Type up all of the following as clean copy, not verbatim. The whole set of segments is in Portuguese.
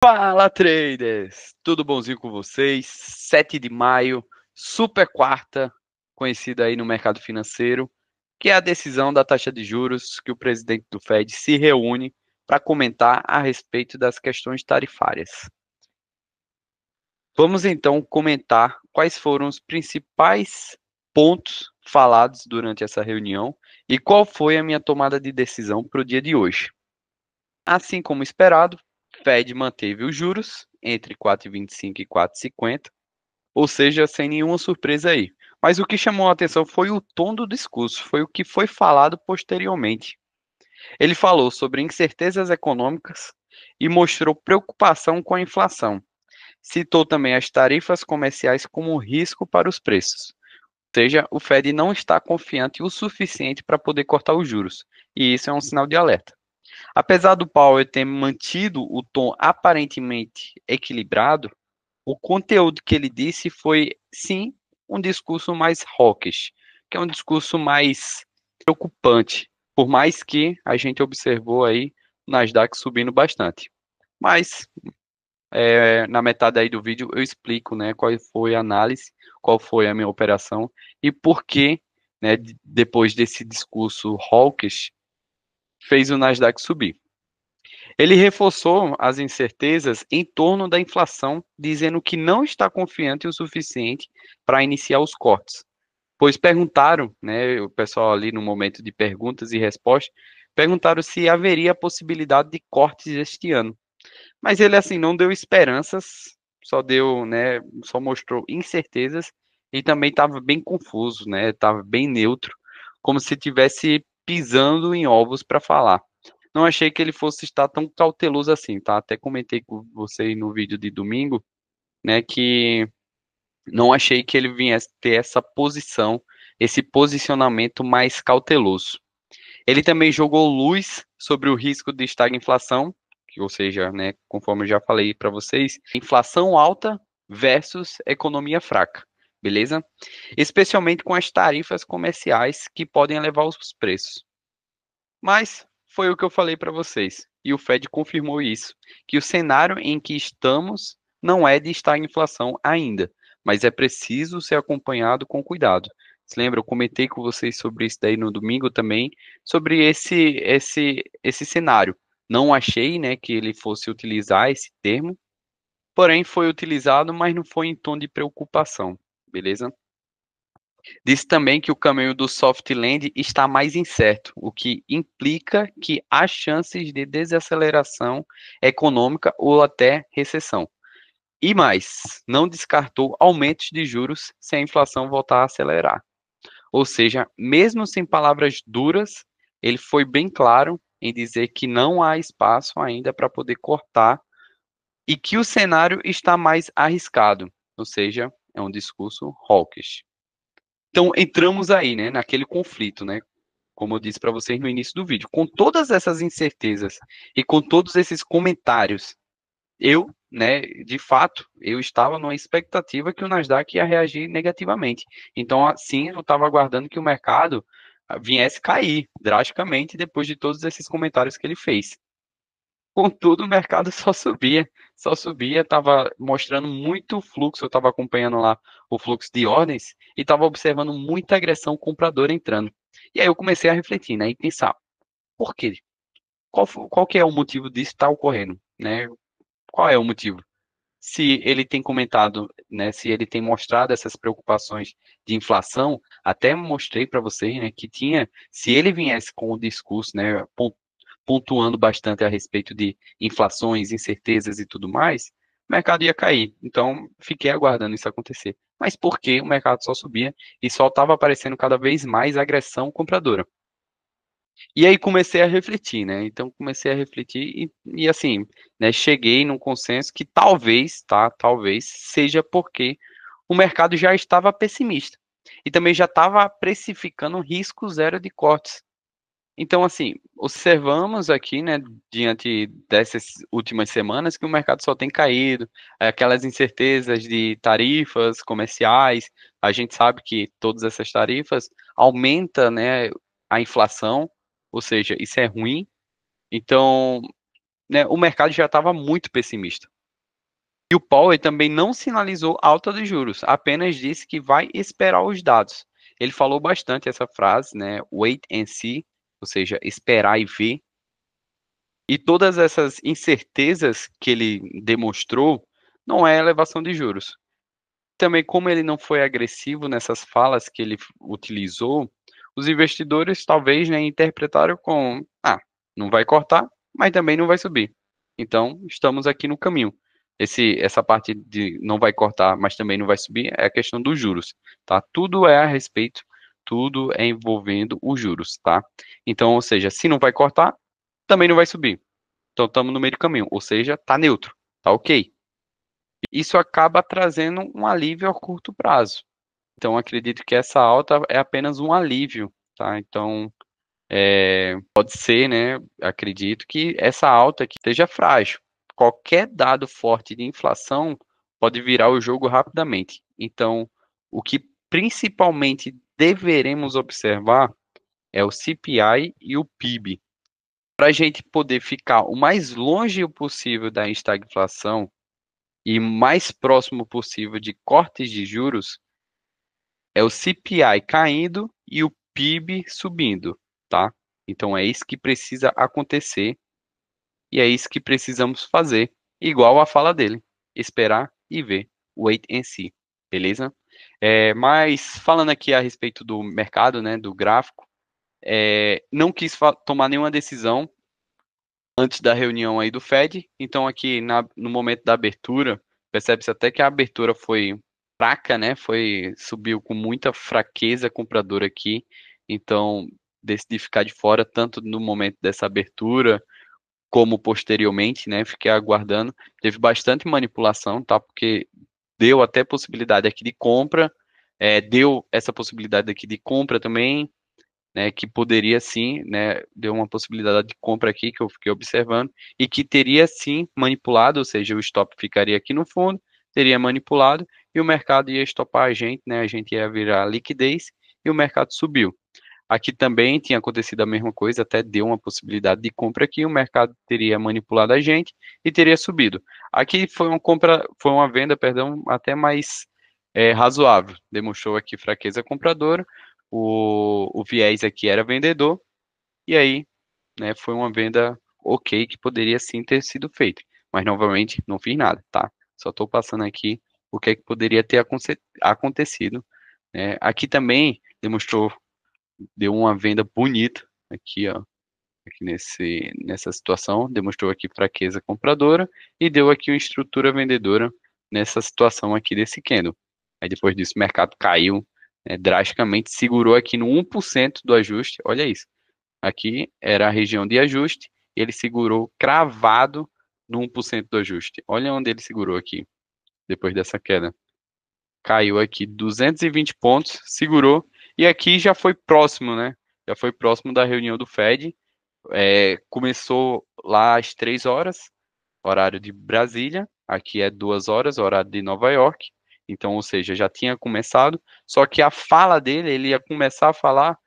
Fala, traders! Tudo bonzinho com vocês? 7 de maio, super quarta, conhecida aí no mercado financeiro, que é a decisão da taxa de juros que o presidente do Fed se reúne para comentar a respeito das questões tarifárias. Vamos então comentar quais foram os principais pontos falados durante essa reunião e qual foi a minha tomada de decisão para o dia de hoje. Assim como esperado, Fed manteve os juros entre 4,25 e 4,50, ou seja, sem nenhuma surpresa aí. Mas o que chamou a atenção foi o tom do discurso, foi o que foi falado posteriormente. Ele falou sobre incertezas econômicas e mostrou preocupação com a inflação. Citou também as tarifas comerciais como risco para os preços. Ou seja, o Fed não está confiante o suficiente para poder cortar os juros, e isso é um sinal de alerta. Apesar do Powell ter mantido o tom aparentemente equilibrado, o conteúdo que ele disse foi, sim, um discurso mais hawkish, que é um discurso mais preocupante, por mais que a gente observou aí o Nasdaq subindo bastante. Mas, na metade aí do vídeo, eu explico, né, qual foi a análise, qual foi a minha operação e por que, né, depois desse discurso hawkish, fez o Nasdaq subir. Ele reforçou as incertezas em torno da inflação, dizendo que não está confiante o suficiente para iniciar os cortes. Pois perguntaram, né, o pessoal ali no momento de perguntas e respostas, perguntaram se haveria a possibilidade de cortes este ano. Mas ele assim não deu esperanças, só deu, né, só mostrou incertezas e também estava bem confuso, né, estava bem neutro, como se tivesse pisando em ovos para falar. Não achei que ele fosse estar tão cauteloso assim, tá? Até comentei com você no vídeo de domingo, né, que não achei que ele viesse ter essa posição, esse posicionamento mais cauteloso. Ele também jogou luz sobre o risco de estagflação, ou seja, né, conforme eu já falei para vocês, inflação alta versus economia fraca, beleza? Especialmente com as tarifas comerciais que podem elevar os preços. Mas foi o que eu falei para vocês, e o Fed confirmou isso, que o cenário em que estamos não é de estagflação ainda, mas é preciso ser acompanhado com cuidado. Se lembra, eu comentei com vocês sobre isso daí no domingo também, sobre esse cenário. Não achei, né, que ele fosse utilizar esse termo, porém foi utilizado, mas não foi em tom de preocupação, beleza? Disse também que o caminho do soft land está mais incerto, o que implica que há chances de desaceleração econômica ou até recessão. E mais, não descartou aumentos de juros se a inflação voltar a acelerar. Ou seja, mesmo sem palavras duras, ele foi bem claro em dizer que não há espaço ainda para poder cortar e que o cenário está mais arriscado, ou seja, é um discurso hawkish. Então, entramos aí, né, naquele conflito, né, como eu disse para vocês no início do vídeo. Com todas essas incertezas e com todos esses comentários, eu, né, de fato, eu estava numa expectativa que o Nasdaq ia reagir negativamente. Então, assim, eu estava aguardando que o mercado viesse cair drasticamente depois de todos esses comentários que ele fez. Contudo, o mercado só subia, estava mostrando muito fluxo, eu estava acompanhando lá o fluxo de ordens e estava observando muita agressão compradora entrando. E aí eu comecei a refletir, né, e pensar, por quê? Qual que é o motivo disso estar ocorrendo, né? Qual é o motivo? Se ele tem comentado, né, se ele tem mostrado essas preocupações de inflação, até mostrei para vocês, né, que tinha, se ele viesse com o discurso, né, pontuando bastante a respeito de inflações, incertezas e tudo mais, o mercado ia cair. Então, fiquei aguardando isso acontecer. Mas por que o mercado só subia e só estava aparecendo cada vez mais agressão compradora? E aí comecei a refletir, né? Então comecei a refletir e assim, né, cheguei num consenso que talvez, tá? Talvez seja porque o mercado já estava pessimista e também já estava precificando um risco zero de cortes. Então, assim, observamos aqui, né, diante dessas últimas semanas, que o mercado só tem caído, aquelas incertezas de tarifas comerciais, a gente sabe que todas essas tarifas aumentam, né, a inflação, ou seja, isso é ruim. Então, né, o mercado já estava muito pessimista. E o Powell também não sinalizou alta de juros, apenas disse que vai esperar os dados. Ele falou bastante essa frase, né, wait and see, ou seja, esperar e ver. E todas essas incertezas que ele demonstrou não é elevação de juros. Também, como ele não foi agressivo nessas falas que ele utilizou, os investidores talvez, né, interpretaram com, não vai cortar, mas também não vai subir. Então, estamos aqui no caminho. Essa parte de não vai cortar, mas também não vai subir, é a questão dos juros, tá? Tudo é a respeito, tudo é envolvendo os juros, tá? Então, ou seja, se não vai cortar, também não vai subir. Então, estamos no meio do caminho, ou seja, tá neutro, tá ok. Isso acaba trazendo um alívio a curto prazo. Então, acredito que essa alta é apenas um alívio, tá? Então, pode ser, né? Acredito que essa alta aqui esteja frágil. Qualquer dado forte de inflação pode virar o jogo rapidamente. Então, o que principalmente deveremos observar é o CPI e o PIB. Para a gente poder ficar o mais longe possível da estagflação e mais próximo possível de cortes de juros, é o CPI caindo e o PIB subindo, tá? Então é isso que precisa acontecer e é isso que precisamos fazer, igual a fala dele, esperar e ver, wait and see, beleza? Mas falando aqui a respeito do mercado, né, do gráfico, não quis tomar nenhuma decisão antes da reunião aí do Fed, então aqui no momento da abertura, percebe-se até que a abertura foi fraca, né? Subiu com muita fraqueza compradora aqui, então decidi ficar de fora tanto no momento dessa abertura como posteriormente, né? Fiquei aguardando. Teve bastante manipulação, tá? Porque deu até possibilidade aqui de compra, deu essa possibilidade aqui de compra também, né, que poderia sim, né, deu uma possibilidade de compra aqui que eu fiquei observando e que teria sim manipulado, ou seja, o stop ficaria aqui no fundo, teria manipulado e o mercado ia estopar a gente, né, a gente ia virar liquidez e o mercado subiu. Aqui também tinha acontecido a mesma coisa, até deu uma possibilidade de compra aqui, o mercado teria manipulado a gente e teria subido. Aqui foi uma venda, perdão, até mais razoável. Demonstrou aqui fraqueza compradora, o viés aqui era vendedor, e aí, né, foi uma venda ok que poderia sim ter sido feita. Mas novamente não fiz nada, tá? Só estou passando aqui o que é que poderia ter acontecido. Aqui também demonstrou deu uma venda bonita aqui, ó, aqui nessa situação, demonstrou aqui fraqueza compradora e deu aqui uma estrutura vendedora nessa situação aqui desse candle. Aí depois disso o mercado caiu, né, drasticamente, segurou aqui no 1% do ajuste, olha isso. Aqui era a região de ajuste, e ele segurou cravado no 1% do ajuste. Olha onde ele segurou aqui, depois dessa queda. Caiu aqui 220 pontos, segurou, e aqui já foi próximo, né? Já foi próximo da reunião do Fed. Começou lá às 3 horas, horário de Brasília. Aqui é 2 horas, horário de Nova York. Então, ou seja, já tinha começado. Só que a fala dele, ele ia começar a falar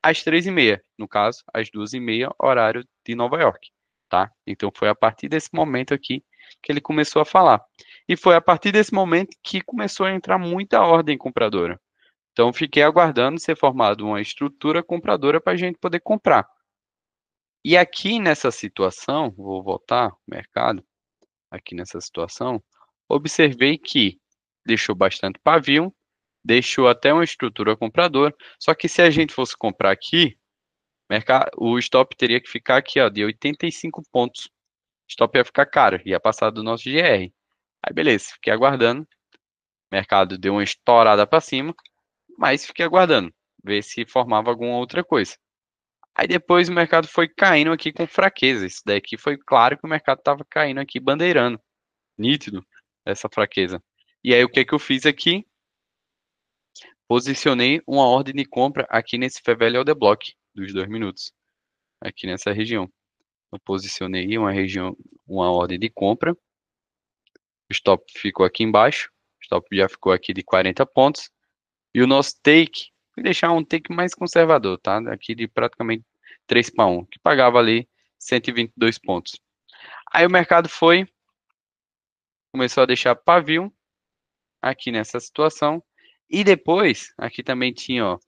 às 3h30. No caso, às 2h30, horário de Nova York. Tá? Então, foi a partir desse momento aqui que ele começou a falar. E foi a partir desse momento que começou a entrar muita ordem compradora. Então, fiquei aguardando ser formada uma estrutura compradora para a gente poder comprar. E aqui nessa situação, vou voltar ao mercado, aqui nessa situação, observei que deixou bastante pavio, deixou até uma estrutura compradora, só que se a gente fosse comprar aqui, o stop teria que ficar aqui, ó, de 85 pontos. O stop ia ficar caro, ia passar do nosso GR. Aí beleza, fiquei aguardando, o mercado deu uma estourada para cima, mas fiquei aguardando, ver se formava alguma outra coisa. Aí depois o mercado foi caindo aqui com fraqueza. Isso daqui foi claro que o mercado estava caindo aqui, bandeirando. Nítido essa fraqueza. E aí o que que eu fiz aqui? Posicionei uma ordem de compra aqui nesse Fair Value Order Block dos 2 minutos. Aqui nessa região. Eu posicionei uma ordem de compra. O stop ficou aqui embaixo. O stop já ficou aqui de 40 pontos. E o nosso take, vou deixar um take mais conservador, tá? Aqui de praticamente 3 para 1, que pagava ali 122 pontos. Aí o mercado foi, começou a deixar pavio aqui nessa situação. E depois, aqui também tinha, ó,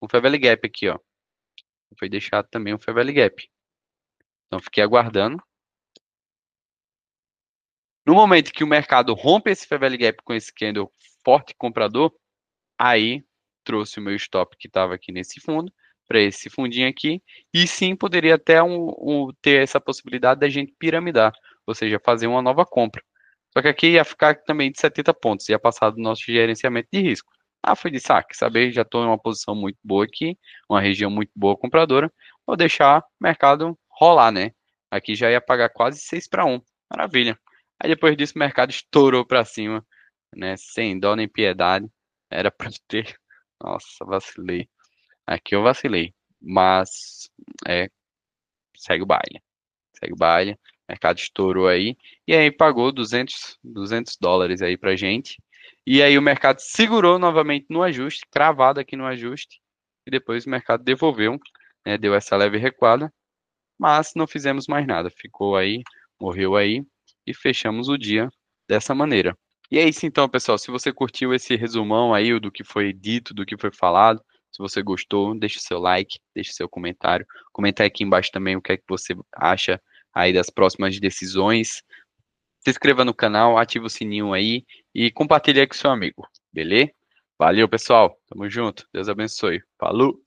um Fair Value Gap aqui, ó. Foi deixado também um Fair Value Gap. Então fiquei aguardando. No momento que o mercado rompe esse Fair Value Gap com esse candle forte comprador, aí trouxe o meu stop que estava aqui nesse fundo para esse fundinho aqui. E sim, poderia até ter essa possibilidade da gente piramidar, ou seja, fazer uma nova compra. Só que aqui ia ficar também de 70 pontos, ia passar do nosso gerenciamento de risco. Ah, foi de saque, saber, já estou em uma posição muito boa aqui, uma região muito boa compradora, vou deixar o mercado rolar, né? Aqui já ia pagar quase 6 para 1, maravilha. Aí depois disso o mercado estourou para cima, né? Sem dó nem piedade, era para ter. Nossa, vacilei. Aqui eu vacilei, mas é, segue o baile. Segue o baile. O mercado estourou aí. E aí pagou US$ 200 aí pra gente. E aí o mercado segurou novamente no ajuste, cravado aqui no ajuste. E depois o mercado devolveu, né, deu essa leve recuada. Mas não fizemos mais nada. Ficou aí, morreu aí. E fechamos o dia dessa maneira. E é isso então, pessoal. Se você curtiu esse resumão aí do que foi dito, do que foi falado, se você gostou, deixe seu like, deixe seu comentário. Comenta aí aqui embaixo também o que é que você acha aí das próximas decisões. Se inscreva no canal, ativa o sininho aí e compartilhe aí com seu amigo, beleza? Valeu, pessoal. Tamo junto. Deus abençoe. Falou!